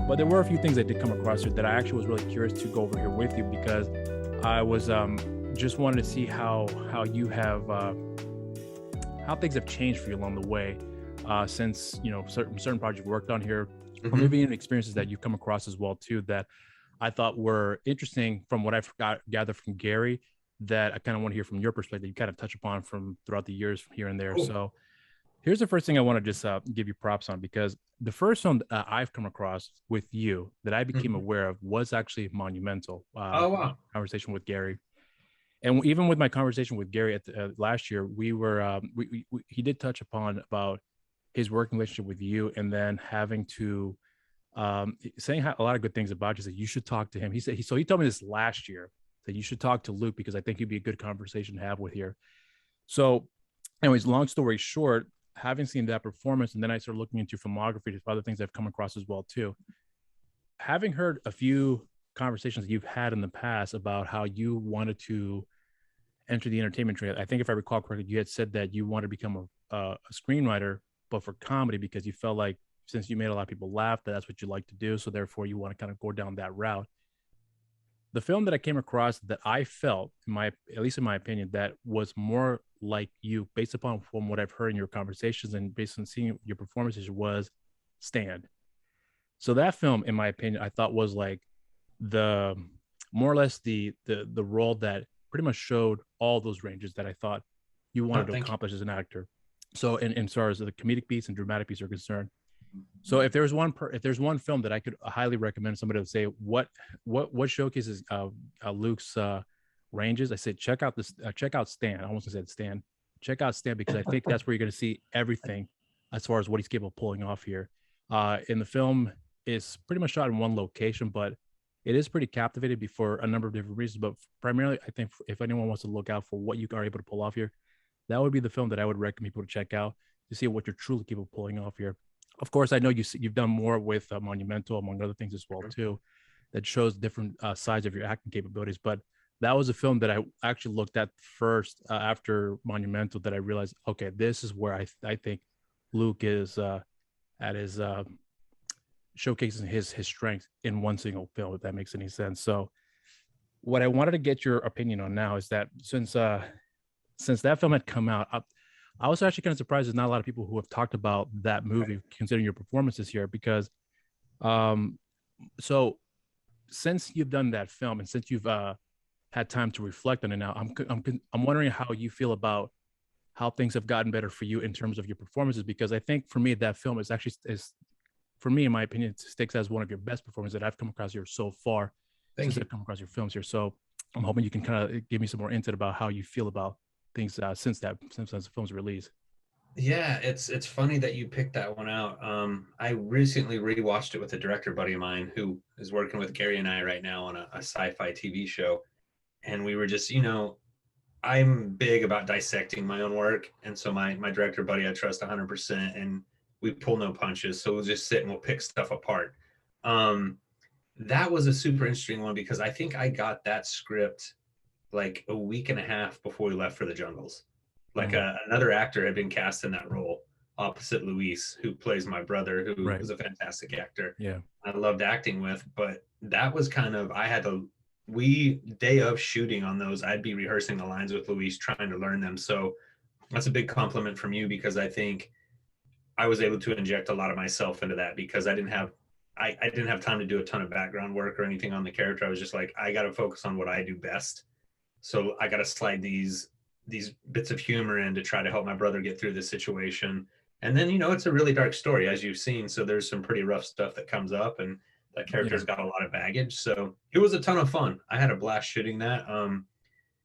But there were a few things I did come across here that I actually was really curious to go over here with you, because I was just wanted to see how you have how things have changed for you along the way since certain projects you worked on here, or maybe even experiences that you've come across as well too that I thought were interesting from what I've gathered from Gary, that I kind of want to hear from your perspective. You kind of touch upon from throughout the years here and there. Cool. So here's the first thing I want to just give you props on, because the first one that I've come across with you that I became aware of was actually Monumental. Oh, wow. Conversation with Gary. And even with my conversation with Gary at last year, we were he did touch upon about his working relationship with you, and then having to saying a lot of good things about you. That you should talk to him. He said he told me this last year, that you should talk to Luke, because I think he'd be a good conversation to have with here. So, anyways, long story short, having seen that performance, and then I started looking into filmography, to other things I've come across as well too. Having heard a few conversations that you've had in the past about how you wanted to enter the entertainment trade. I think if I recall correctly, you had said that you wanted to become a screenwriter, but for comedy, because you felt like since you made a lot of people laugh, that's what you like to do. So therefore you want to kind of go down that route. The film that I came across that I felt, at least in my opinion, that was more like you, based upon from what I've heard in your conversations and based on seeing your performances, was Stand. So that film, in my opinion, I thought was like the more or less the role that pretty much showed all those ranges that I thought you wanted to accomplish as an actor. So in far as the comedic piece and dramatic piece are concerned. So if there's one film that I could highly recommend somebody to say what showcases Luke's ranges, I said check out Stan. I almost said Stan. Check out Stan, because I think that's where you're going to see everything as far as what he's capable of pulling off here. In the film is pretty much shot in one location, but it is pretty captivating for a number of different reasons. But primarily, I think if anyone wants to look out for what you are able to pull off here, that would be the film that I would recommend people to check out to see what you're truly capable of pulling off here. Of course, I know you've done more with Monumental, among other things as well too, that shows different sides of your acting capabilities. But that was a film that I actually looked at first after Monumental, that I realized, okay, this is where I think Luke is at his showcasing his strength in one single film, if that makes any sense. So what I wanted to get your opinion on now is that since that film had come out, I was actually kind of surprised there's not a lot of people who have talked about that movie, considering your performances here, because so since you've done that film and since you've had time to reflect on it now, I'm wondering how you feel about how things have gotten better for you in terms of your performances, because I think for me that film is for me, in my opinion, it sticks as one of your best performances that I've come across here so far. Since I've come across your films here. So I'm hoping you can kind of give me some more insight about how you feel about things since the film's release. Yeah, it's funny that you picked that one out. I recently rewatched it with a director buddy of mine who is working with Gary and I right now on a sci-fi TV show. And we were just, I'm big about dissecting my own work. And so my director buddy, I trust 100%, and we pull no punches. So we'll just sit and we'll pick stuff apart. That was a super interesting one, because I think I got that script like a week and a half before we left for the jungles. Like another actor had been cast in that role opposite Luis, who plays my brother, who is a fantastic actor. Yeah, I loved acting with, but that was kind of, day of shooting on those, I'd be rehearsing the lines with Luis, trying to learn them. So that's a big compliment from you, because I think I was able to inject a lot of myself into that, because I didn't have time to do a ton of background work or anything on the character. I was just like, I got to focus on what I do best. So I got to slide these bits of humor in to try to help my brother get through this situation. And then, it's a really dark story, as you've seen. So there's some pretty rough stuff that comes up, and that character's got a lot of baggage. So it was a ton of fun. I had a blast shooting that.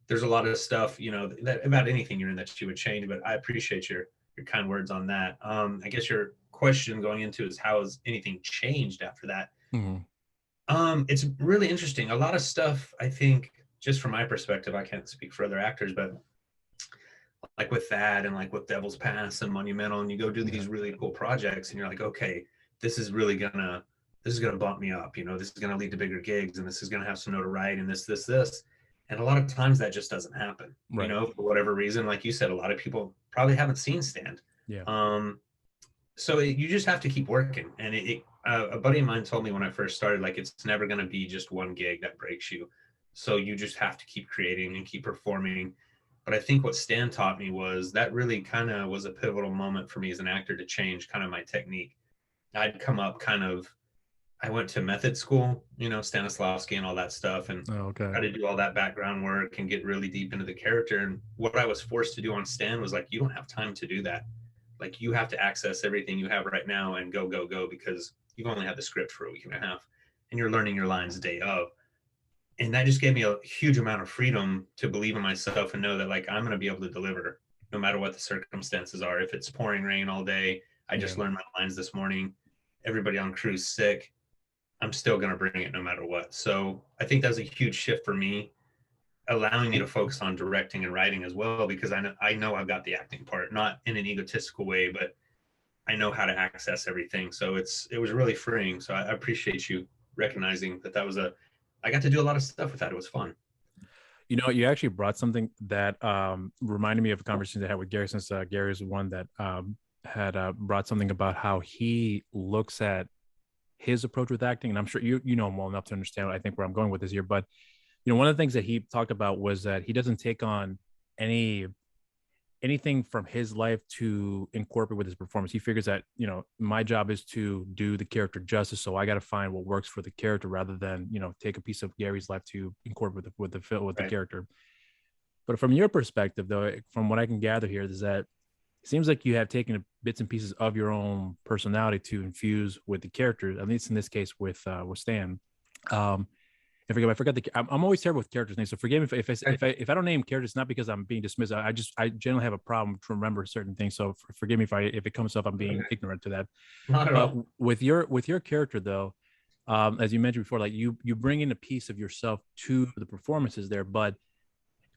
There's a lot of stuff, that about anything you're in that you would change, but I appreciate your kind words on that. I guess your question going into is, how has anything changed after that? It's really interesting. A lot of stuff, I think, just from my perspective, I can't speak for other actors, but like with that, and like with Devil's Pass and Monumental, and you go do these really cool projects, and you're like, okay, this is gonna bump me up, this is gonna lead to bigger gigs, and this is gonna have some notoriety, and this. And a lot of times that just doesn't happen, for whatever reason. Like you said, a lot of people probably haven't seen Stand. Yeah. So you just have to keep working, and a buddy of mine told me when I first started, like, it's never going to be just one gig that breaks you. So you just have to keep creating and keep performing. But I think what Stan taught me was that really kind of was a pivotal moment for me as an actor to change kind of my technique. I'd come up kind of, I went to method school, Stanislavski and all that stuff, and Oh, okay. had to do all that background work and get really deep into the character. And what I was forced to do on Stan was like, you don't have time to do that. Like, you have to access everything you have right now and go, go, go, because you've only had the script for a week and a half and you're learning your lines day of. And that just gave me a huge amount of freedom to believe in myself and know that, like, I'm going to be able to deliver no matter what the circumstances are. If it's pouring rain all day, I Yeah. just learned my lines this morning. Everybody on crew's sick. I'm still going to bring it no matter what. So I think that's a huge shift for me, allowing me to focus on directing and writing as well, because I know I've got the acting part, not in an egotistical way, but I know how to access everything. So it was really freeing. So I appreciate you recognizing that was I got to do a lot of stuff with that. It was fun. You know, you actually brought something that reminded me of a conversation I had with Gary, since Gary is the one that had brought something about how he looks at his approach with acting. And I'm sure you know him well enough to understand, I think, where I'm going with this here. But, you know, one of the things that he talked about was that he doesn't take on any anything from his life to incorporate with his performance. He figures that, you know, my job is to do the character justice, so I got to find what works for the character rather than, you know, take a piece of Gary's life to incorporate with the film with the Right. character. But from your perspective, though, from what I can gather here, is that it seems like you have taken bits and pieces of your own personality to infuse with the character. At least in this case with Stan. I forgot I'm always terrible with characters' names, so forgive me if I don't name characters. Not because I'm being dismissive. I generally have a problem to remember certain things. So forgive me if it comes up, I'm being ignorant to that. Not at But all. with your character though, as you mentioned before, like you bring in a piece of yourself to the performances there, but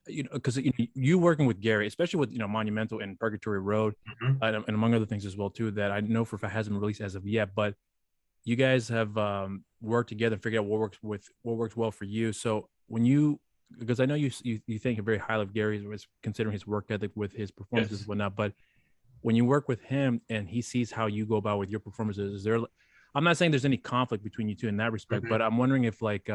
you know, because you working with Gary, especially with, you know, Monumental and Purgatory Road, Mm-hmm. and among other things as well too, that I know for a fact hasn't been released as of yet, but you guys have worked together and figured out what works well for you. So when you, because I know you think very highly of Gary, was considering his work ethic with his performances and Yes. whatnot, but when you work with him and he sees how you go about with your performances, is there? I'm not saying there's any conflict between you two in that respect, Mm-hmm. but I'm wondering if like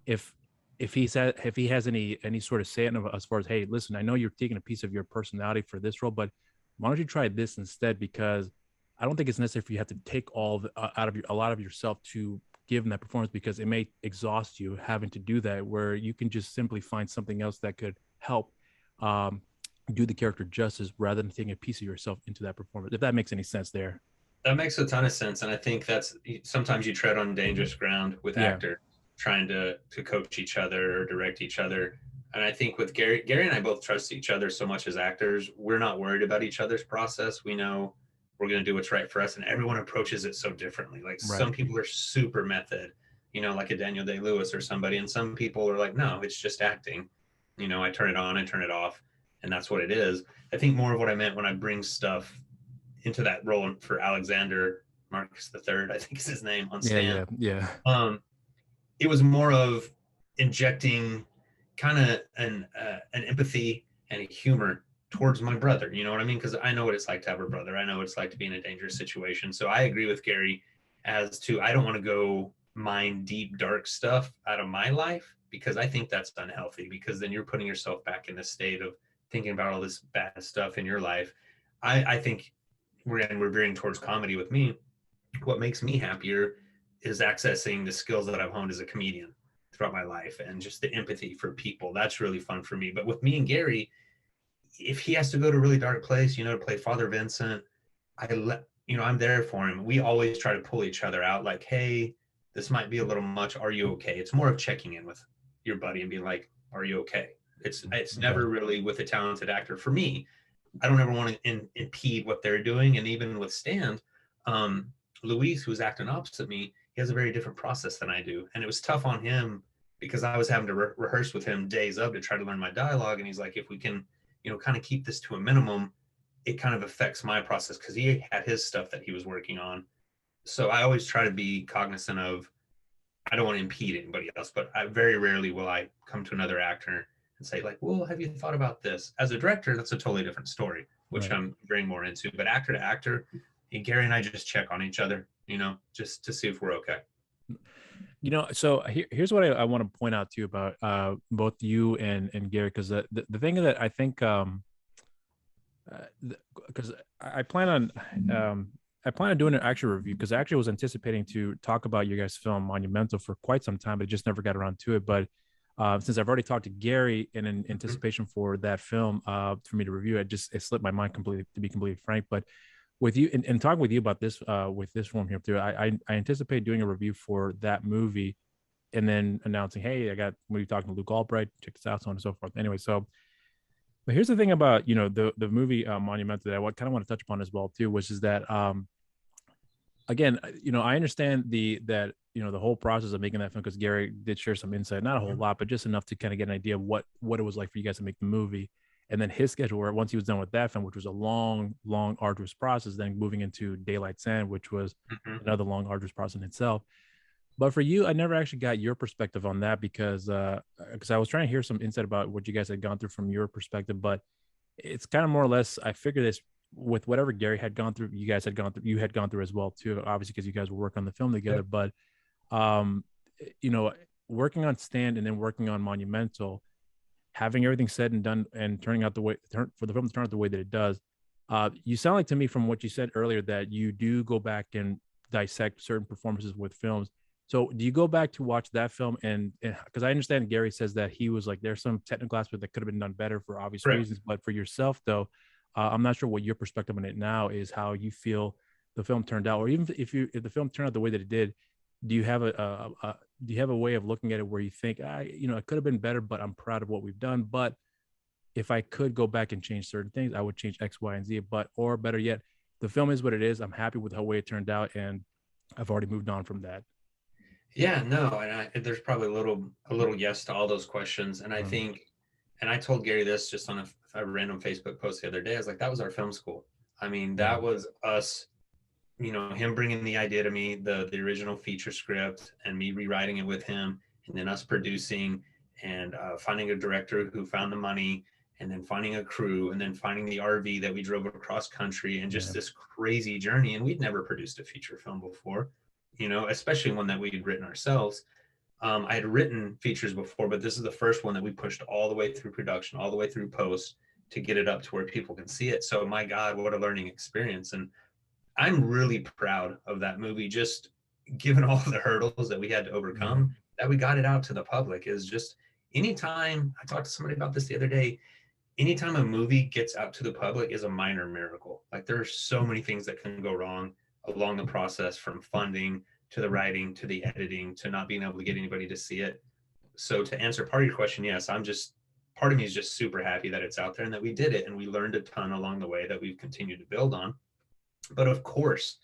if if he has any sort of say in as far as, hey, listen, I know you're taking a piece of your personality for this role, but why don't you try this instead? Because I don't think it's necessary for you to have to take out of a lot of yourself to give them that performance, because it may exhaust you having to do that, where you can just simply find something else that could help um, do the character justice rather than taking a piece of yourself into that performance. If that makes any sense there. That makes a ton of sense, and I think that's sometimes you tread on dangerous ground with Yeah. actor trying to coach each other or direct each other. And I think with Gary and I both trust each other so much as actors. We're not worried about each other's process. We know we're going to do what's right for us, and everyone approaches it so differently. Like, some Right. people are super method, like a Daniel Day-Lewis or somebody, and some people are like, no, it's just acting. I turn it on, I turn it off, and that's what it is. I think more of what I meant when I bring stuff into that role for Alexander Marcus III, I think is his name, on Yeah. Stan. Yeah. Yeah. Um, it was more of injecting kind of an empathy and a humor towards my brother. You know what I mean? Because I know what it's like to have a brother. I know what it's like to be in a dangerous situation. So I agree with Gary as to, I don't want to go mine deep, dark stuff out of my life, because I think that's unhealthy, because then you're putting yourself back in the state of thinking about all this bad stuff in your life. I think we're veering towards comedy with me. What makes me happier is accessing the skills that I've honed as a comedian throughout my life, and just the empathy for people. That's really fun for me. But with me and Gary, if he has to go to a really dark place, to play Father Vincent, I'm there for him. We always try to pull each other out, like, hey, this might be a little much. Are you okay? It's more of checking in with your buddy and being like, are you okay? It's Okay. never really with a talented actor. For me, I don't ever want to impede what they're doing. And even with Stan, um, Luis, who's acting opposite me, he has a very different process than I do. And it was tough on him because I was having to rehearse with him days up to try to learn my dialogue. And he's like, if we can, kind of keep this to a minimum, it kind of affects my process, because he had his stuff that he was working on. So I always try to be cognizant of, I don't want to impede anybody else, but very rarely will I come to another actor and say, like, well, have you thought about this? As a director, that's a totally different story, which Right. I'm very more into. But actor to actor, Gary and I just check on each other. just to see if we're okay. So here's what I want to point out to you about both you and Gary, because the thing that I think because I plan on doing an actual review, because I actually was anticipating to talk about your guys' film Monumental for quite some time, but just never got around to it. But since I've already talked to Gary in anticipation for that film for me to review, it slipped my mind completely, to be completely frank. But with you and talking with you about this with this film here too, I anticipate doing a review for that movie and then announcing, hey, we're talking to Luke Albright, check this out, so on and so forth. Anyway, so but here's the thing about the movie Monumental that I kind of want to touch upon as well too, which is that again, I understand the whole process of making that film, because Gary did share some insight, not a whole lot, but just enough to kind of get an idea of what it was like for you guys to make the movie. And then his schedule, where once he was done with that film, which was a long, arduous process, then moving into Daylight Sand, which was another long, arduous process in itself. But for you, I never actually got your perspective on that, because I was trying to hear some insight about what you guys had gone through from your perspective. But it's kind of more or less, I figured this with whatever Gary had gone through, you had gone through as well too, obviously, because you guys were working on the film together. Yep. But working on Stand and then working on Monumental, having everything said and done and turning out for the film to turn out the way that it does, you sound like to me from what you said earlier that you do go back and dissect certain performances with films. So do you go back to watch that film? And because I understand Gary says that he was like, there's some technical aspect that could have been done better for obvious reasons, but for yourself though, I'm not sure what your perspective on it now is, how you feel the film turned out, or even if the film turned out the way that it did, do you have a way of looking at it where you think, it could have been better, but I'm proud of what we've done. But if I could go back and change certain things, I would change X, Y, and Z. Or better yet, the film is what it is. I'm happy with the way it turned out, and I've already moved on from that. Yeah, no, and there's probably a little yes to all those questions. And I think, and I told Gary this just on a random Facebook post the other day. I was like, that was our film school. I mean, that was us, him bringing the idea to me, the original feature script, and me rewriting it with him, and then us producing and finding a director who found the money, and then finding a crew, and then finding the RV that we drove across country, and just this crazy journey. And we'd never produced a feature film before, especially one that we'd written ourselves. I had written features before, but this is the first one that we pushed all the way through production, all the way through post, to get it up to where people can see it. So my God, what a learning experience. And I'm really proud of that movie, just given all the hurdles that we had to overcome, that we got it out to the public. Is just, anytime, I talked to somebody about this the other day, anytime a movie gets out to the public is a minor miracle. Like, there's so many things that can go wrong along the process, from funding to the writing to the editing to not being able to get anybody to see it. So to answer part of your question, yes, part of me is just super happy that it's out there and that we did it, and we learned a ton along the way that we've continued to build on. But of course,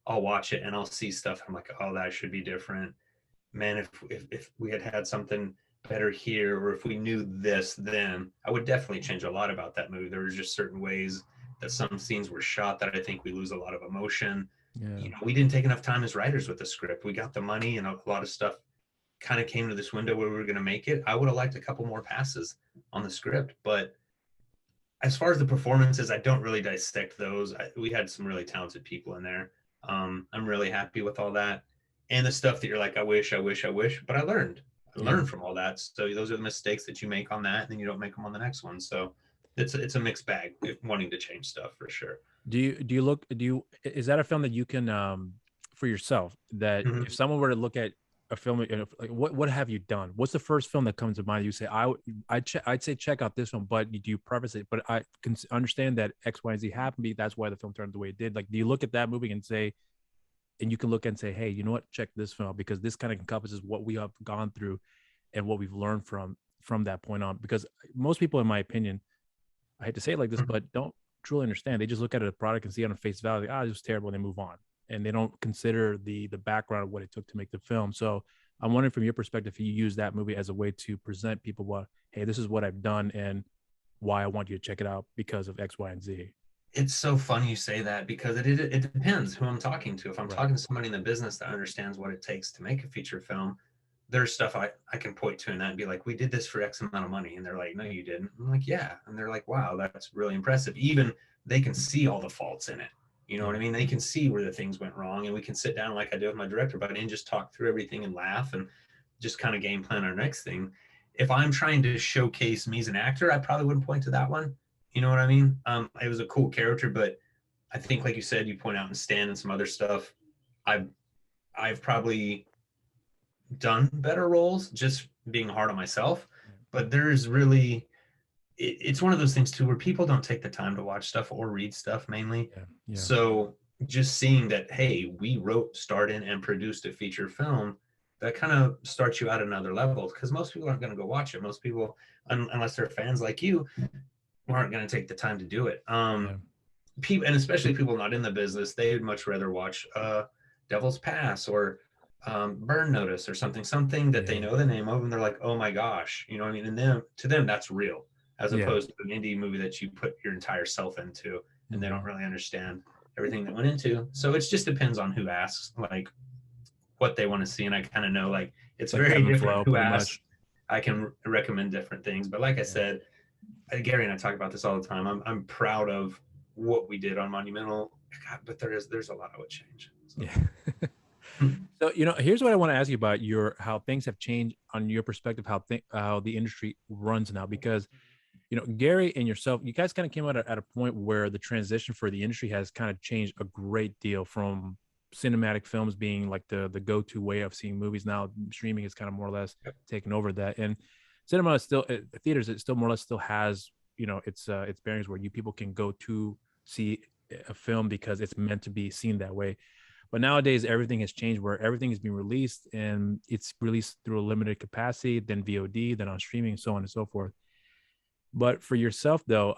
I'll watch it and I'll see stuff. I'm like, oh, that should be different. Man, if we had something better here, or if we knew this then, I would definitely change a lot about that movie. There were just certain ways that some scenes were shot that I think we lose a lot of emotion. We didn't take enough time as writers with the script. We got the money, and a lot of stuff kind of came to this window where we were going to make it. I would have liked a couple more passes on the script. But as far as the performances, I don't really dissect those. We had some really talented people in there. I'm really happy with all that. And the stuff that you're like, I wish, but I learned from all that. So those are the mistakes that you make on that, and then you don't make them on the next one. So it's a mixed bag, wanting to change stuff for sure. Is that a film that you can, for yourself, that if someone were to look at a film, like what have you done? What's the first film that comes to mind? You say, I'd say check out this one, but do you preface it? But I can understand that X, Y, and Z happened. That's why the film turned the way it did. Like, do you look at that movie and say, and you can look and say, hey, you know what? Check this film, because this kind of encompasses what we have gone through and what we've learned from that point on. Because most people, in my opinion, I hate to say it like this, but don't truly understand. They just look at a product and see it on face value. It was terrible, and they move on, and they don't consider the background of what it took to make the film. So I'm wondering, from your perspective, if you use that movie as a way to present people what, hey, this is what I've done and why I want you to check it out because of X, Y, and Z. It's so funny you say that, because it depends who I'm talking to. If I'm talking to somebody in the business that understands what it takes to make a feature film, there's stuff I can point to in that and be like, we did this for X amount of money. And they're like, no, you didn't. I'm like, yeah. And they're like, wow, that's really impressive. Even they can see all the faults in it. You know what I mean? They can see where the things went wrong, and we can sit down like I did with my director buddy and just talk through everything and laugh and just kind of game plan our next thing. If I'm trying to showcase me as an actor, I probably wouldn't point to that one. You know what I mean? It was a cool character, but I think, like you said, you point out in Stan and some other stuff. I've I've probably done better roles just being hard on myself, but there's really it's one of those things too where people don't take the time to watch stuff or read stuff mainly. Yeah. So just seeing that, hey, we wrote, starred in, and produced a feature film, that kind of starts you at another level, because most people aren't going to go watch it. Most people, unless they're fans like you, aren't going to take the time to do it. People, and especially people not in the business, they'd much rather watch Devil's Pass or Burn Notice or something that they know the name of, and they're like, oh my gosh, you know what I mean? And them, to them, that's real, as opposed to an indie movie that you put your entire self into, and they don't really understand everything that went into. So it just depends on who asks, like what they want to see, and I kind of know, like, it's like very different who asks. I can recommend different things, but like I said, Gary and I talk about this all the time. I'm proud of what we did on Monumental, God, but there's a lot I would change. So. Yeah. So, you know, here's what I want to ask you about how things have changed on your perspective, how the industry runs now, because, you know, Gary and yourself, you guys kind of came out at a point where the transition for the industry has kind of changed a great deal, from cinematic films being like the go-to way of seeing movies. Now streaming is kind of more or less taken over that, and cinema is still theaters. It still more or less still has, you know, its bearings where people can go to see a film because it's meant to be seen that way. But nowadays, everything has changed, where everything is being released, and it's released through a limited capacity, then VOD, then on streaming, so on and so forth. But for yourself, though,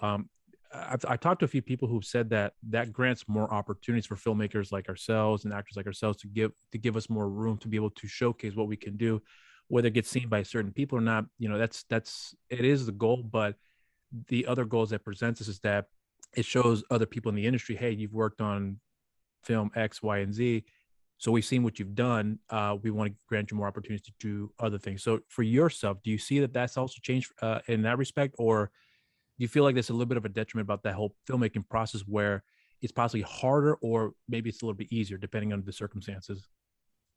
I talked to a few people who've said that grants more opportunities for filmmakers like ourselves and actors like ourselves to give us more room to be able to showcase what we can do, whether it gets seen by certain people or not. You know, it is the goal, but the other goals that presents us is that it shows other people in the industry, hey, you've worked on film X, Y, and Z. So we've seen what you've done. We want to grant you more opportunities to do other things. So for yourself, do you see that that's also changed in that respect, or do you feel like there's a little bit of a detriment about that whole filmmaking process where it's possibly harder, or maybe it's a little bit easier depending on the circumstances?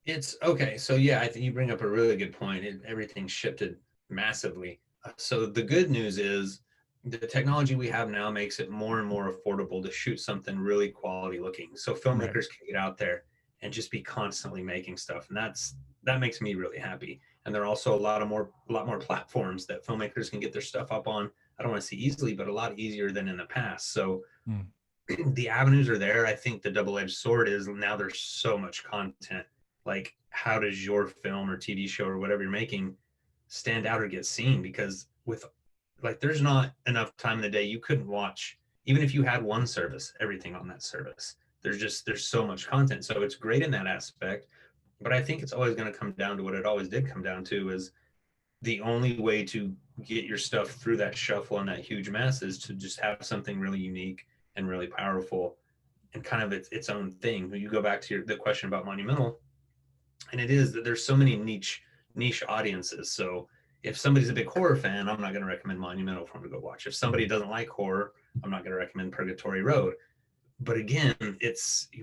It's okay. So yeah, I think you bring up a really good point. Everything shifted massively. So the good news is the technology we have now makes it more and more affordable to shoot something really quality looking. So filmmakers can get out there and just be constantly making stuff, and that makes me really happy. And there are also a lot more platforms that filmmakers can get their stuff up on. I don't want to say easily, but a lot easier than in the past. So the avenues are there. I think the double-edged sword is now there's so much content. Like, how does your film or TV show or whatever you're making stand out or get seen? Because with, like, there's not enough time in the day. You couldn't watch, even if you had one service, everything on that service. There's so much content. So it's great in that aspect. But I think it's always going to come down to what it always did come down to, is the only way to get your stuff through that shuffle and that huge mass is to just have something really unique and really powerful and kind of its own thing. When you go back to the question about Monumental, and it is that there's so many niche audiences. So if somebody's a big horror fan, I'm not going to recommend Monumental for them to go watch. If somebody doesn't like horror, I'm not going to recommend Purgatory Road. But again,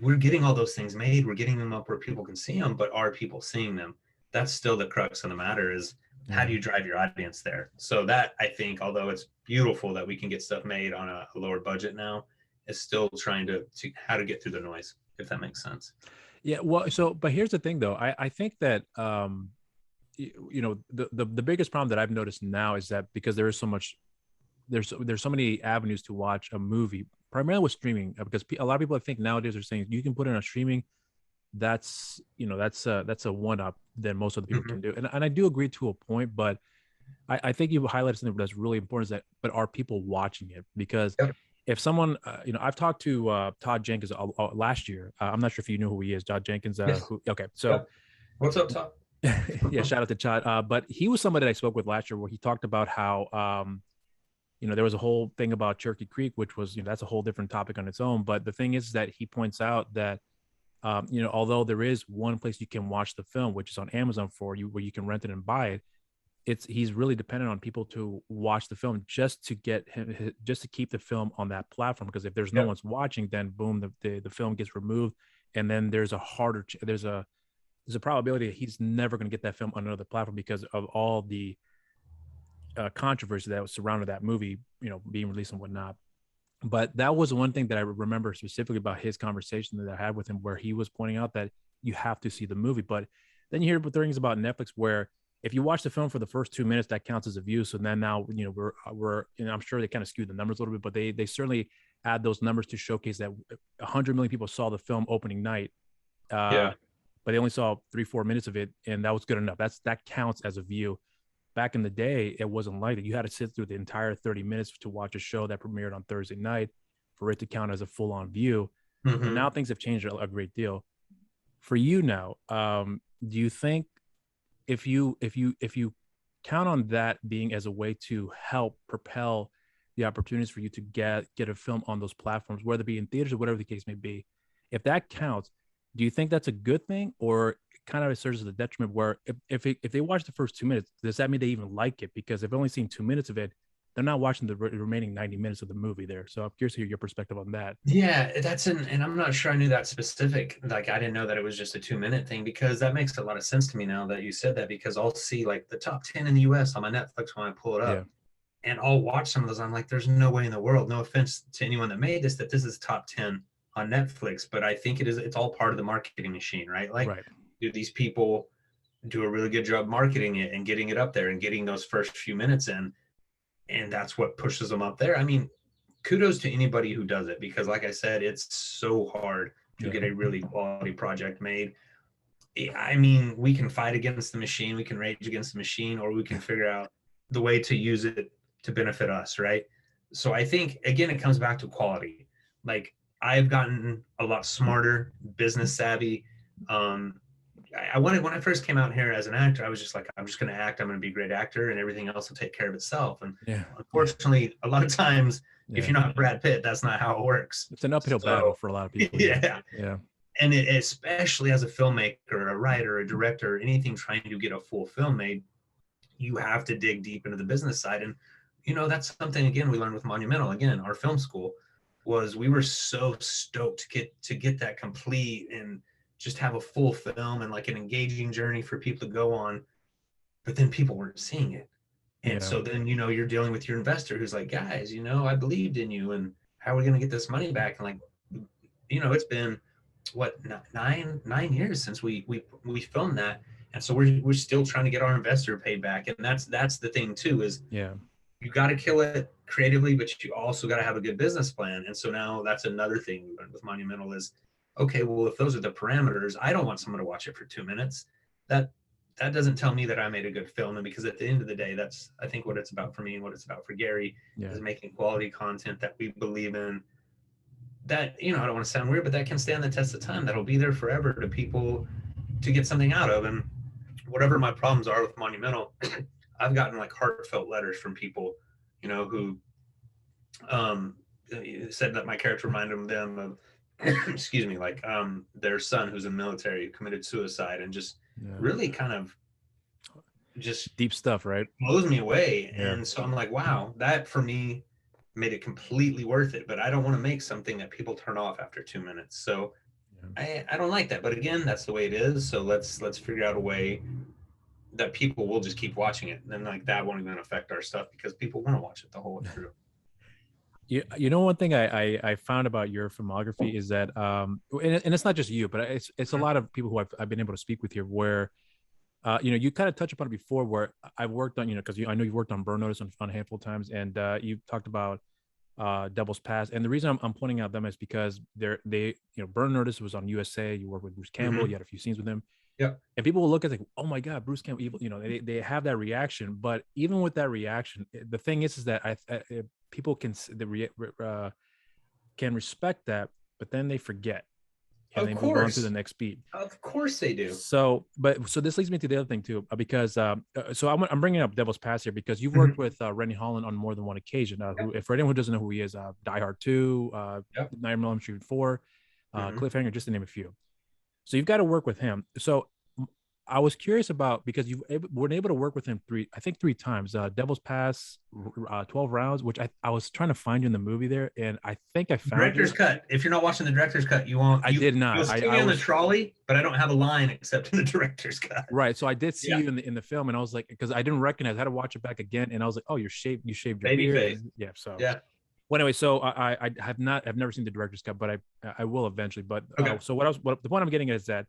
we're getting all those things made. We're getting them up where people can see them, but are people seeing them? That's still the crux of the matter, is how do you drive your audience there? So that, I think, although it's beautiful that we can get stuff made on a lower budget now, is still trying to how to get through the noise, if that makes sense. Yeah, well, but here's the thing, though. I think that you know, the biggest problem that I've noticed now is that because there is so much, there's so many avenues to watch a movie, primarily with streaming, because a lot of people, I think, nowadays are saying you can put in a streaming, that's, you know, that's a one up than most other people can do, and I do agree to a point, but I think you highlighted something that's really important, is that, but are people watching it? Because if someone, you know, I've talked to Todd Jenkins last year. I'm not sure if you know who he is, Todd Jenkins. Yes. Okay, so what's up, Todd? Yeah, shout out to Todd. But he was somebody that I spoke with last year, where he talked about how, you know, there was a whole thing about Cherokee Creek, which was, you know, that's a whole different topic on its own. But the thing is that he points out that, you know, although there is one place you can watch the film, which is on Amazon for you, where you can rent it and buy it, he's really dependent on people to watch the film just to get him, just to keep the film on that platform. Because if there's no one's watching, then boom, the film gets removed, and then there's a there's a probability that he's never going to get that film on another platform because of all the controversy that was surrounded that movie, being released and whatnot. But that was one thing that I remember specifically about his conversation that I had with him, where he was pointing out that you have to see the movie. But then you hear things about Netflix where if you watch the film for the first 2 minutes, that counts as a view. So then now, we're I'm sure they kind of skewed the numbers a little bit, but they certainly add those numbers to showcase that 100 million people saw the film opening night. But they only saw 3-4 minutes of it, and that was good enough. That counts as a view. Back in the day, it wasn't like that. You had to sit through the entire 30 minutes to watch a show that premiered on Thursday night for it to count as a full-on view. Mm-hmm. And now things have changed a great deal. For you now, do you think if you count on that being as a way to help propel the opportunities for you to get a film on those platforms, whether it be in theaters or whatever the case may be, if that counts, do you think that's a good thing, or kind of serves as a detriment where if they watch the first 2 minutes, does that mean they even like it? Because they've only seen 2 minutes of it, they're not watching the remaining 90 minutes of the movie there. So I'm curious to hear your perspective on that. Yeah, and I'm not sure I knew that specific. Like, I didn't know that it was just a 2 minute thing, because that makes a lot of sense to me now that you said that, because I'll see like the top 10 in the US on my Netflix when I pull it up. And I'll watch some of those. I'm like, there's no way in the world, no offense to anyone that made this, that this is top 10 on Netflix. But I think it's all part of the marketing machine, right? Like, do these people do a really good job marketing it and getting it up there and getting those first few minutes in? And that's what pushes them up there. I mean, kudos to anybody who does it, because like I said, it's so hard to get a really quality project made. I mean, we can fight against the machine, we can rage against the machine, or we can figure out the way to use it to benefit us, right? So I think, again, it comes back to quality. Like, I've gotten a lot smarter, business savvy. I wanted, when I first came out here as an actor, I was just like, I'm just going to act. I'm going to be a great actor, and everything else will take care of itself. And unfortunately, a lot of times, if you're not Brad Pitt, that's not how it works. It's an uphill battle for a lot of people. Yeah. And especially as a filmmaker, a writer, a director, anything trying to get a full film made, you have to dig deep into the business side. And, that's something, again, we learned with Monumental. Again, our film school was, we were so stoked to get that complete and just have a full film and like an engaging journey for people to go on. But then people weren't seeing it. And so then, you're dealing with your investor who's like, guys, I believed in you, and how are we going to get this money back? And like, it's been what, 9 years since we filmed that. And so we're still trying to get our investor paid back. And that's the thing too, is you got to kill it creatively, but you also got to have a good business plan. And so now that's another thing we learned with Monumental is, okay, well, if those are the parameters, I don't want someone to watch it for 2 minutes. That doesn't tell me that I made a good film. And because at the end of the day, that's, I think, what it's about for me and what it's about for Gary is making quality content that we believe in, that, I don't want to sound weird, but that can stand the test of time, that'll be there forever to people to get something out of. And whatever my problems are with Monumental, I've gotten like heartfelt letters from people, who said that my character reminded them of, excuse me, like their son who's in the military committed suicide, and just really kind of just deep stuff, right? Blows me away. And so I'm like, wow, that for me made it completely worth it. But I don't want to make something that people turn off after 2 minutes. So I don't like that. But again, that's the way it is. So let's figure out a way that people will just keep watching it. And then like that won't even affect our stuff, because people want to watch it the whole way through. One thing I found about your filmography is that, and it's not just you, but it's a lot of people who I've been able to speak with here, where, you kind of touched upon it before, where I've worked on, because I know you've worked on Burn Notice on a handful of times, and you talked about Devil's Pass. And the reason I'm pointing out them is because they Burn Notice was on USA. You worked with Bruce Campbell. You had a few scenes with him. And people will look at it like, oh my God, Bruce Campbell, evil. They have that reaction. But even with that reaction, the thing is that people can respect that, but then they forget, and they move on to the next beat. Of course they do. So this leads me to the other thing too, because so I'm bringing up Devil's Pass here because you've worked with Rennie Holland on more than one occasion. Who, for anyone who doesn't know who he is, Die Hard 2, 9mm Street 4, Cliffhanger, just to name a few. So you've got to work with him. So I was curious about, because you were able to work with him three times. Devil's Pass, 12 Rounds, which I was trying to find you in the movie there, and I think I found Director's you. cut. If you're not watching the director's cut, you won't. I did You'll not. see I me on the was trolley, but I don't have a line except in the director's cut. right. So I did see Yeah, you in the film, and I was like, because I didn't recognize, I had to watch it back again, and I was like, oh, you shaved your baby beard, face. and yeah. So Yeah. well, anyway, so I've never seen the director's cut, but I will eventually. But Okay. so what the point I'm getting at is that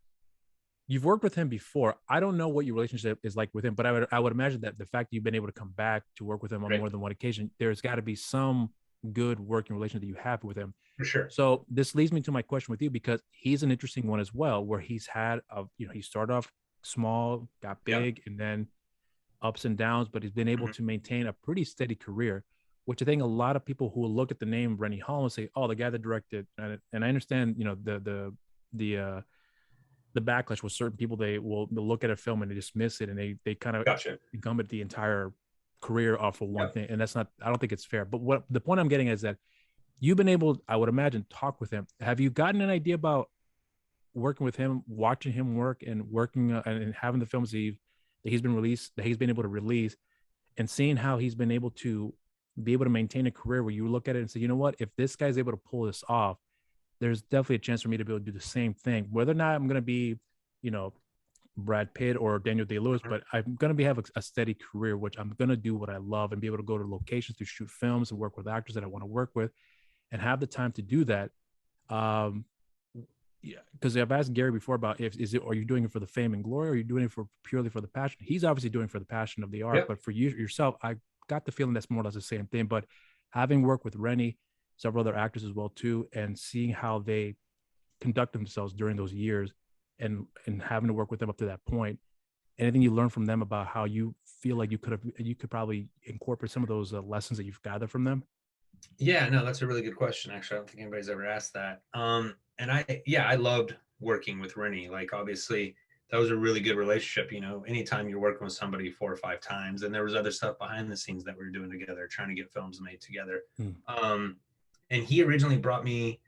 you've worked with him before. I don't know what your relationship is like with him, but I would imagine that the fact that you've been able to come back to work with him on Great. more than one occasion, there's got to be some good working relationship that you have with him. For sure. So this leads me to my question with you, because he's an interesting one as well, where he's had he started off small, got Yeah. big, and then ups and downs, but he's been able to maintain a pretty steady career, which I think a lot of people who will look at the name Rennie Holland say, "Oh, the guy that directed," and I understand, the backlash with certain people. They'll look at a film and they dismiss it, and they kind of Gotcha. incumbent the entire career off of one Yep. thing, and that's not. I don't think it's fair. But what the point I'm getting is that you've been able, I would imagine, talk with him. Have you gotten an idea about working with him, watching him work, and working and having the films that he's been released, that he's been able to release, and seeing how he's been able to be able to maintain a career where you look at it and say, you know what, if this guy's able to pull this off, there's definitely a chance for me to be able to do the same thing. Whether or not I'm going to be, you know, Brad Pitt or Daniel Day-Lewis, but I'm going to have a steady career, which I'm going to do what I love and be able to go to locations to shoot films and work with actors that I want to work with and have the time to do that. Yeah, because I've asked Gary before about are you doing it for the fame and glory, or are you doing it for purely for the passion? He's obviously doing it for the passion of the art, Yep. but for you yourself, I got the feeling that's more or less the same thing. But having worked with Rennie, several other actors as well too, and seeing how they conduct themselves during those years, and having to work with them up to that point, anything you learn from them about how you feel like you could probably incorporate some of those lessons that you've gathered from them? Yeah, no, that's a really good question. Actually, I don't think anybody's ever asked that. And I loved working with Rennie. Like, obviously, that was a really good relationship. You know, anytime you're working with somebody 4 or 5 times, and there was other stuff behind the scenes that we were doing together, trying to get films made together. And he originally brought me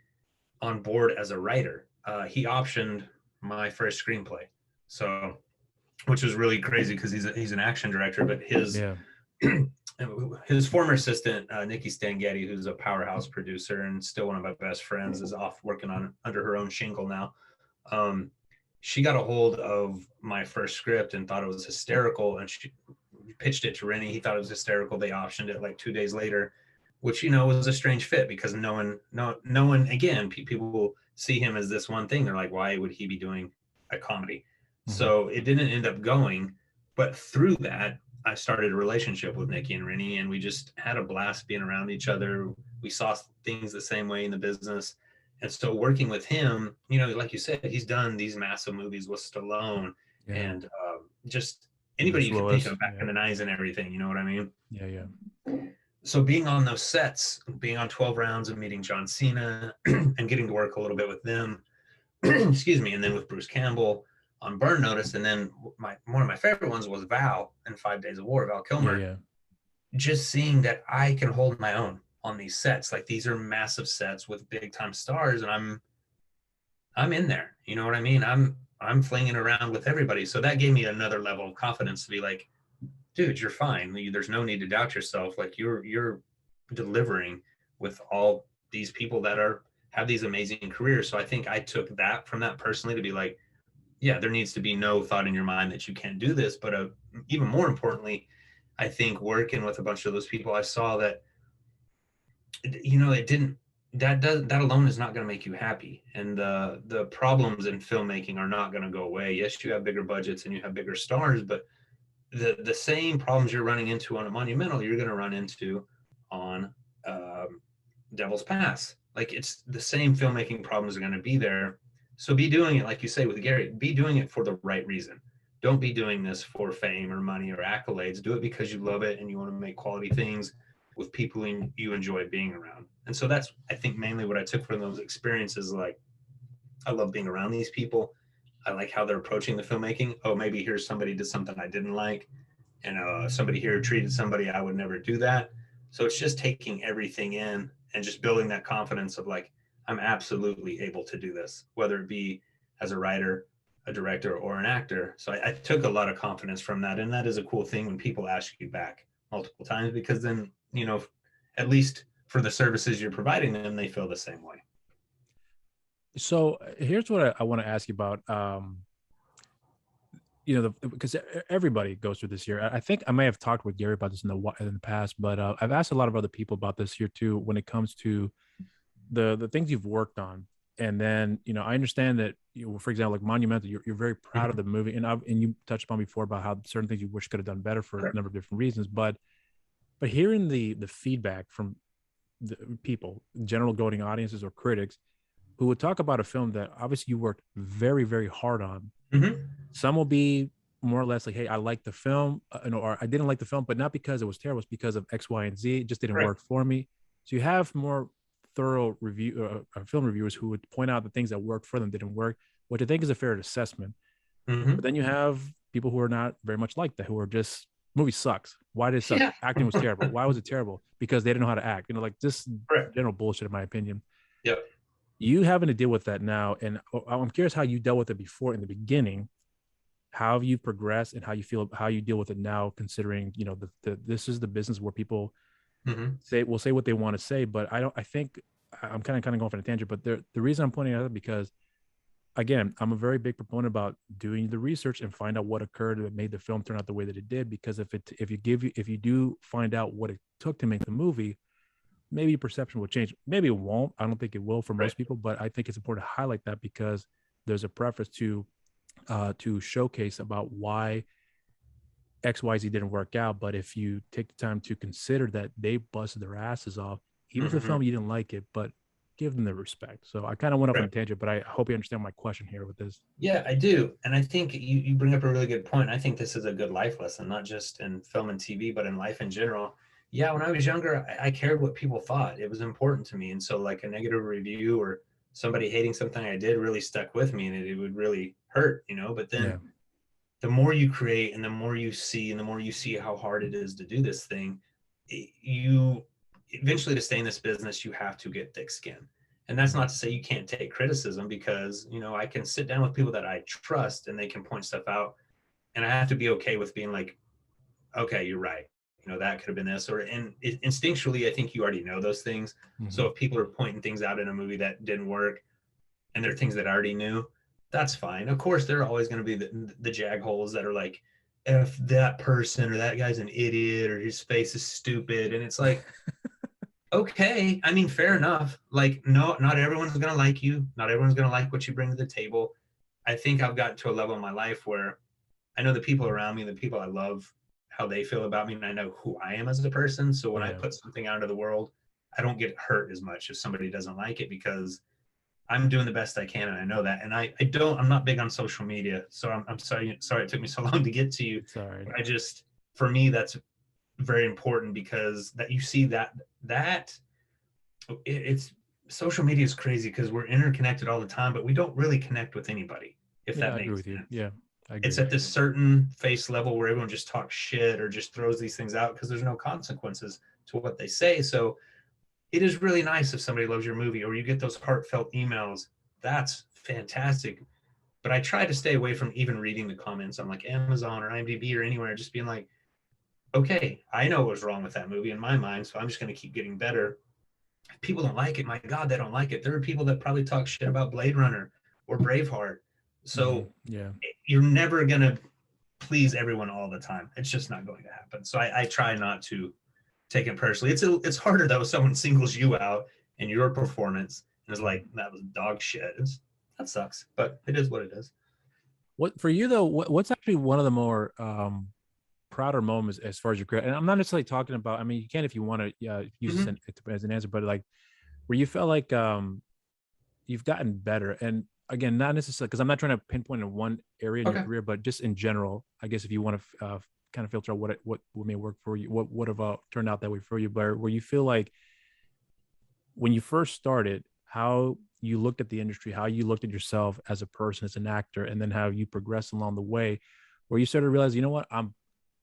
on board as a writer. He optioned my first screenplay, so which was really crazy because he's an action director, but his Yeah. his former assistant, Nikki Stangetti, who's a powerhouse producer and still one of my best friends, is off working on under her own shingle now. She got a hold of my first script and thought it was hysterical, and she pitched it to Rennie. He thought it was hysterical. They optioned it like 2 days later, which, you know, was a strange fit because no one again, people see him as this one thing. They're like, why would he be doing a comedy? So it didn't end up going, but through that, I started a relationship with Nikki and Rennie, and we just had a blast being around each other. We saw things the same way in the business. And so working with him, you know, like you said, he's done these massive movies with Stallone and just anybody you can think of back in the 90s and everything, you know what I mean? Yeah. So being on those sets, being on 12 Rounds and meeting John Cena and getting to work a little bit with them, excuse me, and then with Bruce Campbell on Burn Notice, and then one of my favorite ones was Val in 5 Days of War, Val Kilmer. Yeah. Just seeing that I can hold my own on these sets, like these are massive sets with big time stars, and I'm in there. You know what I mean? I'm flinging around with everybody. So that gave me another level of confidence to be like, dude, you're fine. There's no need to doubt yourself. Like you're delivering with all these people that have these amazing careers. So I think I took that from that personally to be like, yeah, there needs to be no thought in your mind that you can't do this. But even more importantly, I think working with a bunch of those people, I saw that, you know, that alone is not going to make you happy. And the problems in filmmaking are not going to go away. Yes, you have bigger budgets and you have bigger stars, but the same problems you're running into on a Monumental, you're going to run into on Devil's Pass. Like, it's the same filmmaking problems are going to be there. So be doing it, like you say with Gary, be doing it for the right reason. Don't be doing this for fame or money or accolades. Do it because you love it and you want to make quality things with people you enjoy being around. And so that's, I think, mainly what I took from those experiences. Like, I love being around these people. I like how they're approaching the filmmaking. Oh, maybe here's somebody did something I didn't like, and somebody here treated somebody I would never do that. So it's just taking everything in and just building that confidence of like, I'm absolutely able to do this, whether it be as a writer, a director or an actor. So I took a lot of confidence from that. And that is a cool thing when people ask you back multiple times, because then, at least for the services you're providing them, they feel the same way. So here's what I want to ask you about. Because everybody goes through this year. I think I may have talked with Gary about this in the past, but I've asked a lot of other people about this here too, when it comes to the things you've worked on. And then, I understand that, for example, like Monumental, you're very proud of the movie, and you touched upon before about how certain things you wish could have done better for a number of different reasons. But hearing the feedback from the people, general voting audiences or critics, who would talk about a film that obviously you worked very, very hard on. Some will be more or less like, hey, I like the film, or I didn't like the film, but not because it was terrible, it's because of X, Y, and Z. It just didn't work for me. So you have more thorough film reviewers who would point out the things that worked for them didn't work, which I think is a fair assessment. But then you have people who are not very much like that, who are just, movie sucks. Why did it suck? Acting was terrible. Why was it terrible? Because they didn't know how to act. Like this general bullshit, in my opinion. Yep. You having to deal with that now, and I'm curious how you dealt with it before in the beginning. How have you progressed, and how you feel, how you deal with it now, considering this is the business where people will say what they want to say. But I think I'm kind of going on a tangent. But the reason I'm pointing out is because, again, I'm a very big proponent about doing the research and find out what occurred that made the film turn out the way that it did. Because if you do find out what it took to make the movie, maybe perception will change. Maybe it won't. I don't think it will for most people, but I think it's important to highlight that, because there's a preface to showcase about why XYZ didn't work out. But if you take the time to consider that they busted their asses off, even if the film you didn't like it, but give them the respect. So I kind of went off on a tangent, but I hope you understand my question here with this. Yeah, I do. And I think you bring up a really good point. I think this is a good life lesson, not just in film and TV, but in life in general. Yeah, when I was younger, I cared what people thought. It was important to me. And so like a negative review or somebody hating something I did really stuck with me, and it would really hurt, But then the more you create and the more you see, and the more you see how hard it is to do this thing, you eventually, to stay in this business, you have to get thick skin. And that's not to say you can't take criticism, because, I can sit down with people that I trust and they can point stuff out. And I have to be okay with being like, okay, you're right. That could have been this, and instinctually, I think you already know those things. So if people are pointing things out in a movie that didn't work, and they're things that I already knew, that's fine. Of course, there are always going to be the jag holes that are like, if that person or that guy's an idiot or his face is stupid. And it's like, okay, I mean, fair enough. Like, no, not everyone's going to like you. Not everyone's going to like what you bring to the table. I think I've gotten to a level in my life where I know the people around me, the people I love, how they feel about me, and I know who I am as a person. So when I put something out into the world, I don't get hurt as much if somebody doesn't like it, because I'm doing the best I can, and I know that. And I'm not big on social media, so I'm sorry it took me so long to get to you. Sorry. For me, that's very important, because that you see that it's social media is crazy, because we're interconnected all the time, but we don't really connect with anybody, if that makes sense. Yeah, I agree. It's at this certain face level where everyone just talks shit or just throws these things out because there's no consequences to what they say. So it is really nice if somebody loves your movie, or you get those heartfelt emails. That's fantastic. But I try to stay away from even reading the comments on like Amazon or IMDb or anywhere, just being like, okay, I know what was wrong with that movie in my mind, so I'm just going to keep getting better. If people don't like it, my God, they don't like it. There are people that probably talk shit about Blade Runner or Braveheart. So you're never going to please everyone all the time. It's just not going to happen. So I try not to take it personally. It's harder though if someone singles you out in your performance and is like, that was dog shit. That sucks, but it is what it is. What for you though? What's actually one of the more prouder moments as far as your career? And I'm not necessarily talking about. I mean, you can if you want to use this as an answer, but like where you felt like you've gotten better. And again, not necessarily because I'm not trying to pinpoint in one area in your career, but just in general. I guess if you want to kind of filter out what may work for you, what would have turned out that way for you, but where you feel like when you first started, how you looked at the industry, how you looked at yourself as a person, as an actor, and then how you progressed along the way, where you started to realize, you know what,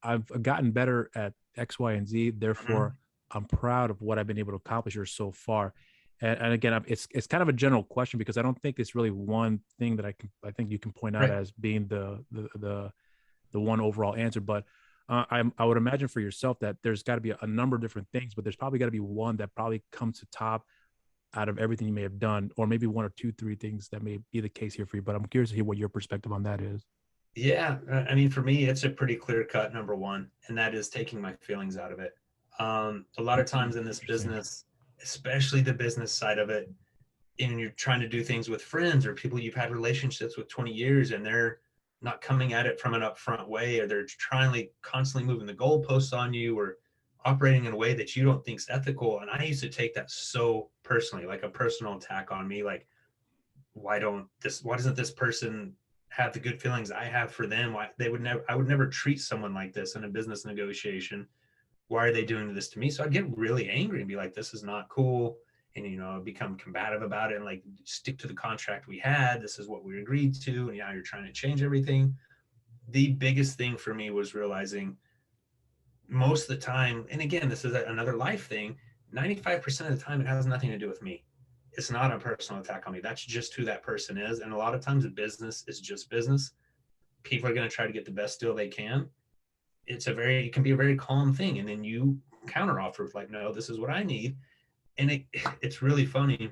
I've gotten better at X, Y, and Z. Therefore, I'm proud of what I've been able to accomplish here so far. And again, it's kind of a general question because I don't think it's really one thing that I think you can point out Right. as being the one overall answer. But I would imagine for yourself that there's got to be a number of different things, but there's probably got to be one that probably comes to top out of everything you may have done, or maybe one or two, three things that may be the case here for you. But I'm curious to hear what your perspective on that is. Yeah, I mean, for me, it's a pretty clear cut number one, and that is taking my feelings out of it. A lot of times in this Interesting. business, especially the business side of it, and you're trying to do things with friends or people you've had relationships with 20 years, and they're not coming at it from an upfront way, or they're trying to constantly moving the goalposts on you, or operating in a way that you don't think is ethical. And I used to take that so personally, like a personal attack on me, like why doesn't this person have the good feelings I have for them? Why they would never I would never treat someone like this in a business negotiation. Why are they doing this to me? So I'd get really angry and be like, this is not cool. And become combative about it and like stick to the contract we had. This is what we agreed to. And you're trying to change everything. The biggest thing for me was realizing most of the time, and again, this is another life thing, 95% of the time it has nothing to do with me. It's not a personal attack on me. That's just who that person is. And a lot of times a business is just business. People are going to try to get the best deal they can. It can be a very calm thing. And then you counter offer with like, no, this is what I need. And it's really funny.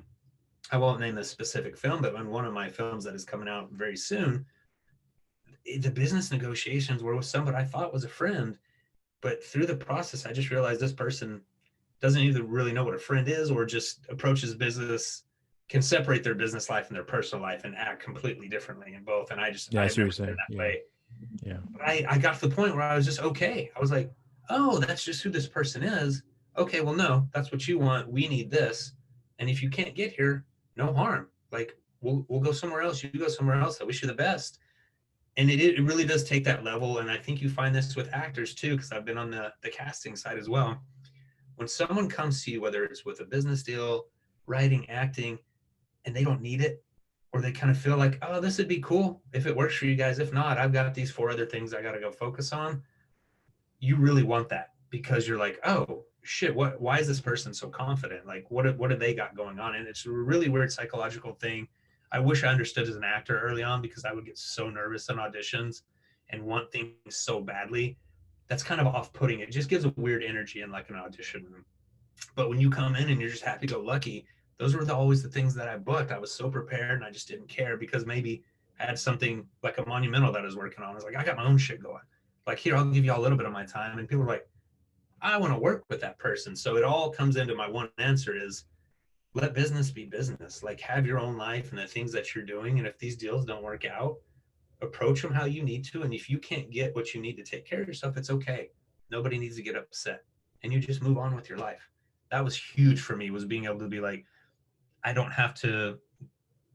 I won't name the specific film, but in one of my films that is coming out very soon, the business negotiations were with somebody I thought was a friend. But through the process, I just realized this person doesn't either really know what a friend is or just approaches business, can separate their business life and their personal life and act completely differently in both. And Yeah, I I've see what never you're been saying. that Yeah, way. yeah. But I got to the point where I was just okay. I was like, oh, that's just who this person is. Okay, well, no, that's what you want. We need this. And if you can't get here, no harm. Like we'll go somewhere else. You go somewhere else. I wish you the best. And it really does take that level. And I think you find this with actors too, because I've been on the casting side as well. When someone comes to you, whether it's with a business deal, writing, acting, and they don't need it, or they kind of feel like, oh, this would be cool if it works for you guys. If not, I've got these four other things I got to go focus on. You really want that because you're like, oh shit, why is this person so confident? Like what have they got going on? And it's a really weird psychological thing. I wish I understood as an actor early on because I would get so nervous in auditions and want things so badly. That's kind of off-putting. It just gives a weird energy in like an audition room. But when you come in and you're just happy go lucky, those were always the things that I booked. I was so prepared and I just didn't care because maybe I had something like a monumental that I was working on. I was like, I got my own shit going. Like, here, I'll give you a little bit of my time. And people are like, I want to work with that person. So it all comes into my one answer is let business be business. Like, have your own life and the things that you're doing. And if these deals don't work out, approach them how you need to. And if you can't get what you need to take care of yourself, it's okay. Nobody needs to get upset. And you just move on with your life. That was huge for me, was being able to be like, I don't have to,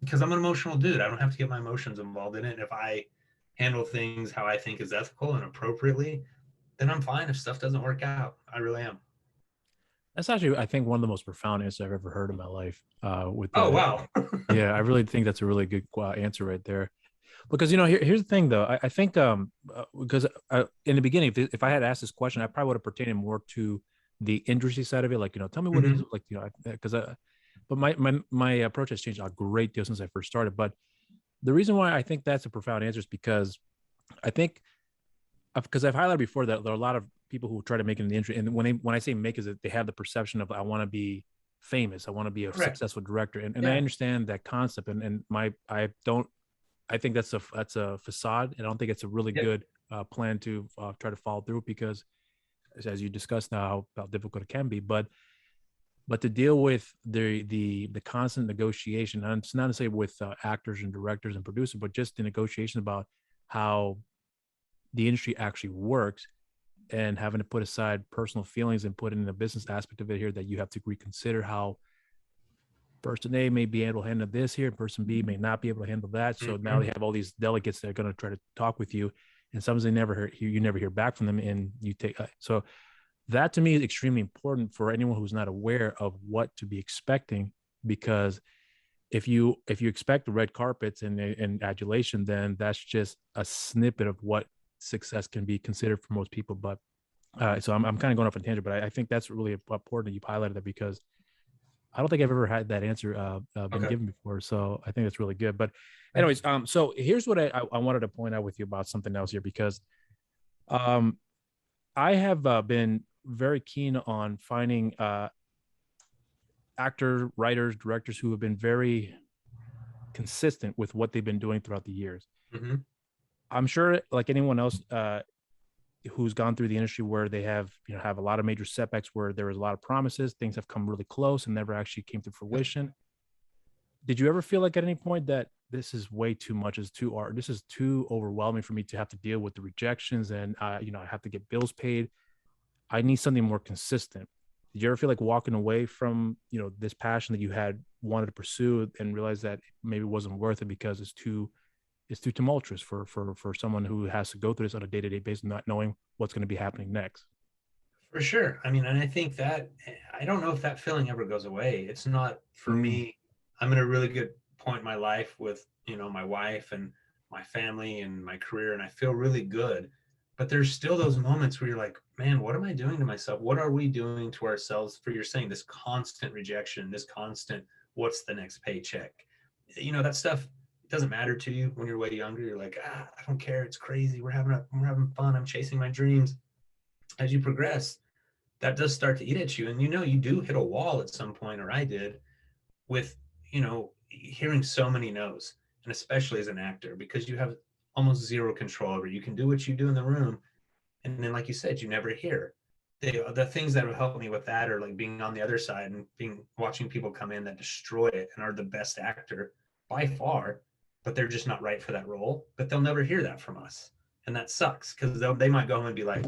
because I'm an emotional dude. I don't have to get my emotions involved in it. And if I handle things how I think is ethical and appropriately, then I'm fine if stuff doesn't work out. I really am. That's actually, I think, one of the most profound answers I've ever heard in my life. With Oh, that, wow. yeah, I really think that's a really good answer right there. Because here's the thing, though. I think because in the beginning, if I had asked this question, I probably would have pertained more to the industry side of it. Like, tell me what it is. Mm-hmm. Like, because but my approach has changed a great deal since I first started. But the reason why I think that's a profound answer is because I think because I've highlighted before that there are a lot of people who try to make it in the industry, and when I say make is that they have the perception of I want to be famous, I want to be a Correct. successful director, and I Yeah. understand that concept, and I don't I think that's a facade, and I don't think it's a really Yep. good plan to try to follow through because as you discussed now how difficult it can be, but to deal with the constant negotiation, and it's not to say with actors and directors and producers, but just the negotiation about how the industry actually works and having to put aside personal feelings and put in the business aspect of it here that you have to reconsider how person A may be able to handle this here, person B may not be able to handle that. So now Mm-hmm. they have all these delegates that are going to try to talk with you, and sometimes they never hear you never hear back from them, and you take so that to me is extremely important for anyone who's not aware of what to be expecting, because if you expect the red carpets and adulation, then that's just a snippet of what success can be considered for most people. But so I'm kind of going off on a tangent, but I think that's really important that you've highlighted that because I don't think I've ever had that answer been Okay. given before. So I think that's really good. But anyways, so here's what I wanted to point out with you about something else here, because um, I have been very keen on finding actors, writers, directors who have been very consistent with what they've been doing throughout the years. Mm-hmm. I'm sure, like anyone else who's gone through the industry, where they have have a lot of major setbacks, where there was a lot of promises, things have come really close and never actually came to fruition. Did you ever feel like at any point that this is way too much, is too art, this is too overwhelming for me to have to deal with the rejections, and I have to get bills paid? I need something more consistent. Did you ever feel like walking away from this passion that you had wanted to pursue, and realize that maybe it wasn't worth it because it's too tumultuous for someone who has to go through this on a day-to-day basis, not knowing what's going to be happening next? For sure. I mean, and I think that I don't know if that feeling ever goes away. It's not for Mm, me. I'm in a really good point in my life with, my wife and my family and my career, and I feel really good. But there's still those moments where you're like, man, what am I doing to myself? What are we doing to ourselves? For you're saying this constant rejection, this constant, what's the next paycheck? That stuff doesn't matter to you when you're way younger. You're like, I don't care. It's crazy. We're having fun. I'm chasing my dreams. As you progress, that does start to eat at you. And you do hit a wall at some point, or I did, with hearing so many no's, and especially as an actor, because you have almost zero control over it. You can do what you do in the room, and then, like you said, you never hear. The things that have helped me with that are like being on the other side and watching people come in that destroy it and are the best actor by far, but they're just not right for that role. But they'll never hear that from us, and that sucks, because they might go home and be like,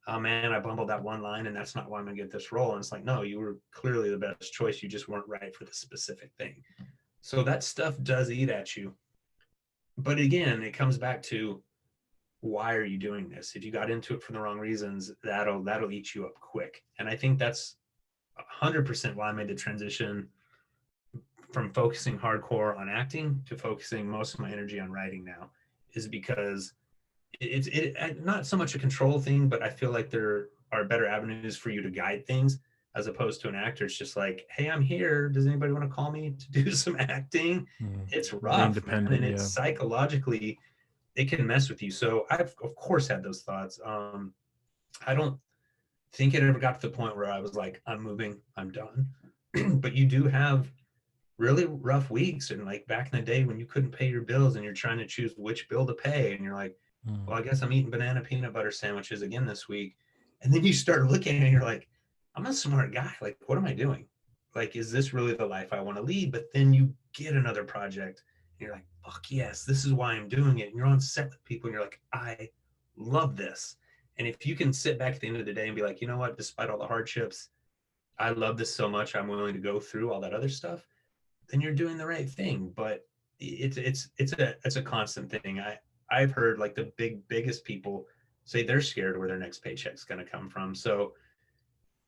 oh man, I bumbled that one line and that's not why I'm gonna get this role. And it's like, no, you were clearly the best choice. You just weren't right for the specific thing. So that stuff does eat at you. But again, it comes back to, why are you doing this? If you got into it for the wrong reasons, that'll eat you up quick. And I think that's 100% why I made the transition from focusing hardcore on acting to focusing most of my energy on writing now, is because it's not so much a control thing, but I feel like there are better avenues for you to guide things, as opposed to an actor. It's just like, hey, I'm here. Does anybody want to call me to do some acting? mm. It's Very rough, man, and independent, it's yeah. psychologically, it can mess with you. So I've of course had those thoughts. I don't think it ever got to the point where I was like, I'm moving, I'm done. But you do have really rough weeks, and like back in the day when you couldn't pay your bills and you're trying to choose which bill to pay, and you're like, Mm. well, I guess I'm eating banana peanut butter sandwiches again this week. And then you start looking and you're like, I'm a smart guy. Like, what am I doing? Like, is this really the life I want to lead? But then you get another project and you're like, fuck yes, this is why I'm doing it. And you're on set with people and you're like, I love this. And if you can sit back at the end of the day and be like, you know what, despite all the hardships, I love this so much, I'm willing to go through all that other stuff, then you're doing the right thing. But it's a constant thing. I've heard like the biggest people say they're scared where their next paycheck's going to come from. So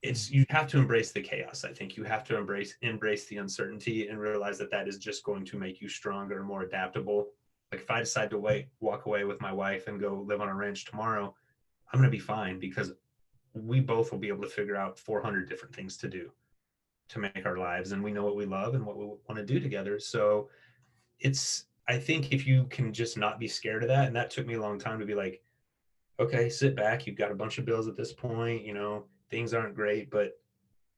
Mm. you have to embrace the chaos. I think you have to embrace the uncertainty and realize that that is just going to make you stronger and more adaptable. Like if I decide to walk away with my wife and go live on a ranch tomorrow, I'm going to be fine, because we both will be able to figure out 400 different things to do to make our lives, and we know what we love and what we want to do together. So I think if you can just not be scared of that, and that took me a long time to be like, okay, sit back, you've got a bunch of bills at this point, things aren't great, but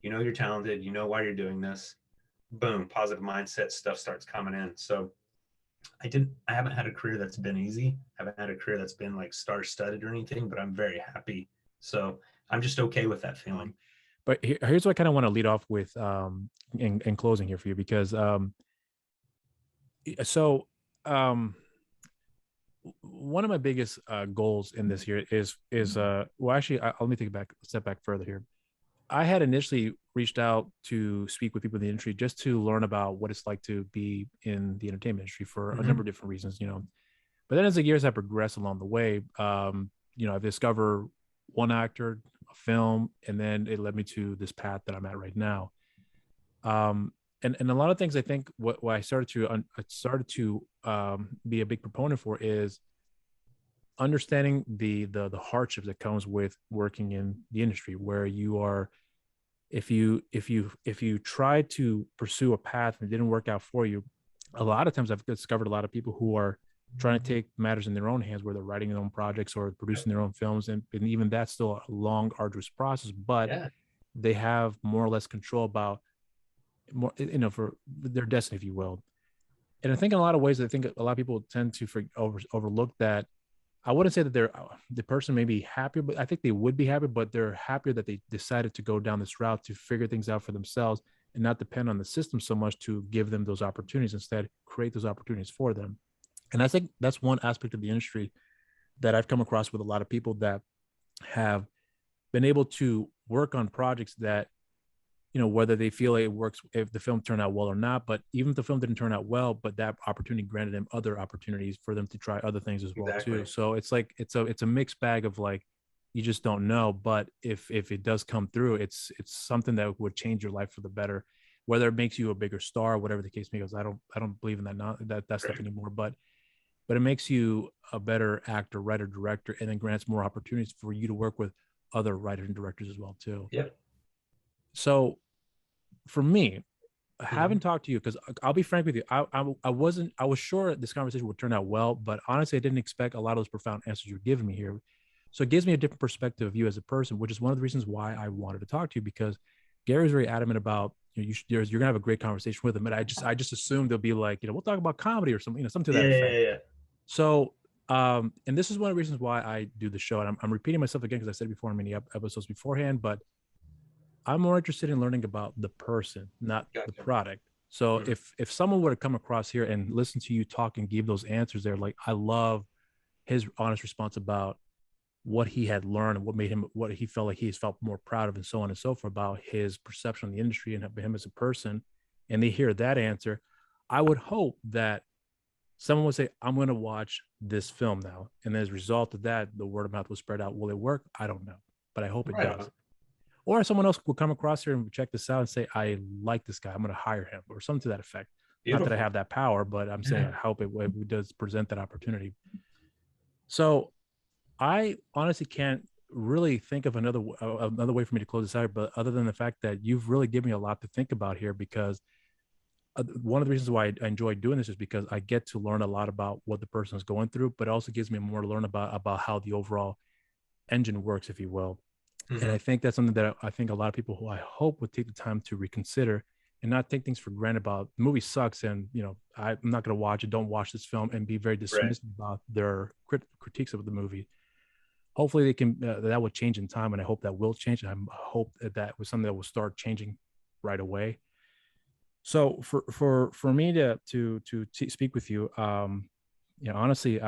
you're talented, you know why you're doing this. Boom, positive mindset, stuff starts coming in. So I haven't had a career that's been easy. I haven't had a career that's been like star studded or anything, but I'm very happy. So I'm just okay with that feeling. But here's what I kind of want to lead off with in closing here for you, because so um one of my biggest goals in this year is well, actually, let me take it back, step back further here. I had initially reached out to speak with people in the industry just to learn about what it's like to be in the entertainment industry for a number Mm-hmm. of different reasons. But then as the years have progressed along the way, I've discovered one actor, a film, and then it led me to this path that I'm at right now. Um, and a lot of things, I think what I started to be a big proponent for is understanding the hardships that comes with working in the industry, where you are if you try to pursue a path and it didn't work out for you, a lot of times I've discovered a lot of people who are trying to take matters in their own hands, where they're writing their own projects or producing their own films, and even that's still a long, arduous process. But Yeah. they have more or less control about more, for their destiny, if you will. And I think in a lot of ways, I think a lot of people tend to overlook that. I wouldn't say that the person may be happy, but I think they would be happy, but they're happier that they decided to go down this route to figure things out for themselves and not depend on the system so much to give them those opportunities. Instead, create those opportunities for them. And I think that's one aspect of the industry that I've come across with a lot of people that have been able to work on projects that, whether they feel it works, if the film turned out well or not, but even if the film didn't turn out well, but that opportunity granted them other opportunities for them to try other things as well too. So it's like, it's a mixed bag of like, you just don't know, but if it does come through, it's something that would change your life for the better, whether it makes you a bigger star, whatever the case may be. I don't believe in that stuff anymore, but it makes you a better actor, writer, director, and then grants more opportunities for you to work with other writers and directors as well too. Yep. So for me, having talked to you, because I'll be frank with you, I was sure this conversation would turn out well, but honestly, I didn't expect a lot of those profound answers you're giving me here. So it gives me a different perspective of you as a person, which is one of the reasons why I wanted to talk to you, because Gary's very adamant about, you're gonna have a great conversation with him. And I just assumed they'll be like, we'll talk about comedy or something, something to that effect. Yeah. So, and this is one of the reasons why I do the show. And I'm repeating myself again, because I said it before in many episodes beforehand, but I'm more interested in learning about the person, not the product. So if someone were to come across here and listen to you talk and give those answers, they're like, I love his honest response about what he had learned and what he felt like he's felt more proud of, and so on and so forth, about his perception of the industry and him as a person. And they hear that answer, I would hope that someone would say, I'm going to watch this film now. And as a result of that, the word of mouth will spread out. Will it work? I don't know, but I hope it does. Or someone else will come across here and check this out and say, I like this guy, I'm going to hire him, or something to that effect. Beautiful. Not that I have that power, but I'm saying I hope it does present that opportunity. So I honestly can't really think of another way for me to close this out, but other than the fact that you've really given me a lot to think about here, because one of the reasons why I enjoy doing this is because I get to learn a lot about what the person is going through, but it also gives me more to learn about how the overall engine works, if you will. And I think that's something that I think a lot of people who I hope would take the time to reconsider and not take things for granted about the movie sucks. And, I'm not going to watch it. Don't watch this film, and be very dismissive about their critiques of the movie. Hopefully they can, that will change in time. And I hope that will change. And I hope that was something that will start changing right away. So for me to speak with you, honestly,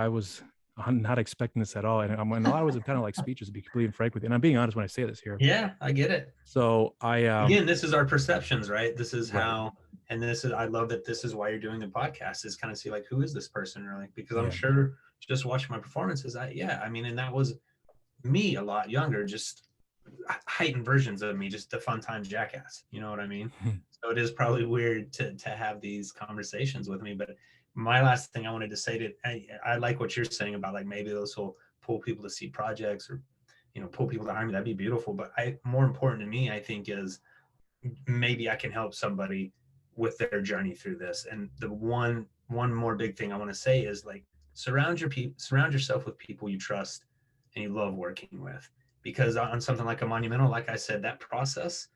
I'm not expecting this at all. And I'm in a lot of ways, I'm kind of like speeches, to be completely frank with you. And I'm being honest when I say this here. Yeah, I get it. So again, this is our perceptions, right? This is how, and I love that this is why you're doing the podcast, is kind of see like, who is this person really? Because I'm sure just watching my performances, and that was me a lot younger, just heightened versions of me, just a fun time jackass. You know what I mean? So it is probably weird to have these conversations with me, but my last thing I wanted to say I like what you're saying about like, maybe those will pull people to see projects, or, pull people to hire me. That'd be beautiful. But more important to me, I think, is maybe I can help somebody with their journey through this. And the one more big thing I want to say is like, surround yourself with people you trust and you love working with, because on something like a Monumental, like I said, that process,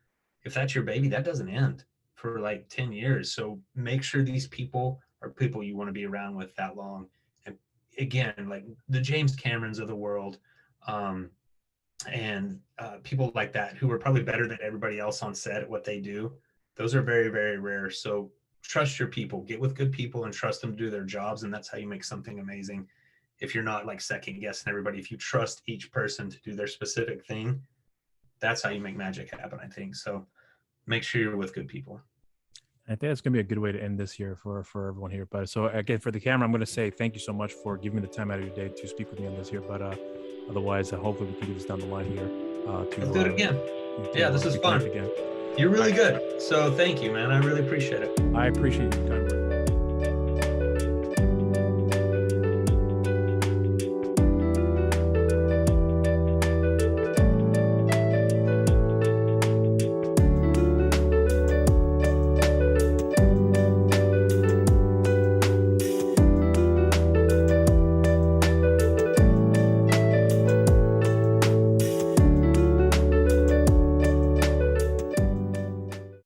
if that's your baby, that doesn't end for like 10 years. So make sure these people are people you want to be around with that long. And again, like the James Camerons of the world, and people like that, who are probably better than everybody else on set at what they do. Those are very, very rare. So trust your people, get with good people and trust them to do their jobs. And that's how you make something amazing. If you're not like second guessing everybody, if you trust each person to do their specific thing, that's how you make magic happen, I think. So make sure you're with good people. I think that's going to be a good way to end this year for everyone here. But so again, for the camera, I'm going to say thank you so much for giving me the time out of your day to speak with me on this here. But otherwise, hopefully we can do this down the line here. Let's do it again. This is fun. Again. You're really good. So thank you, man. I really appreciate it. I appreciate your kind words.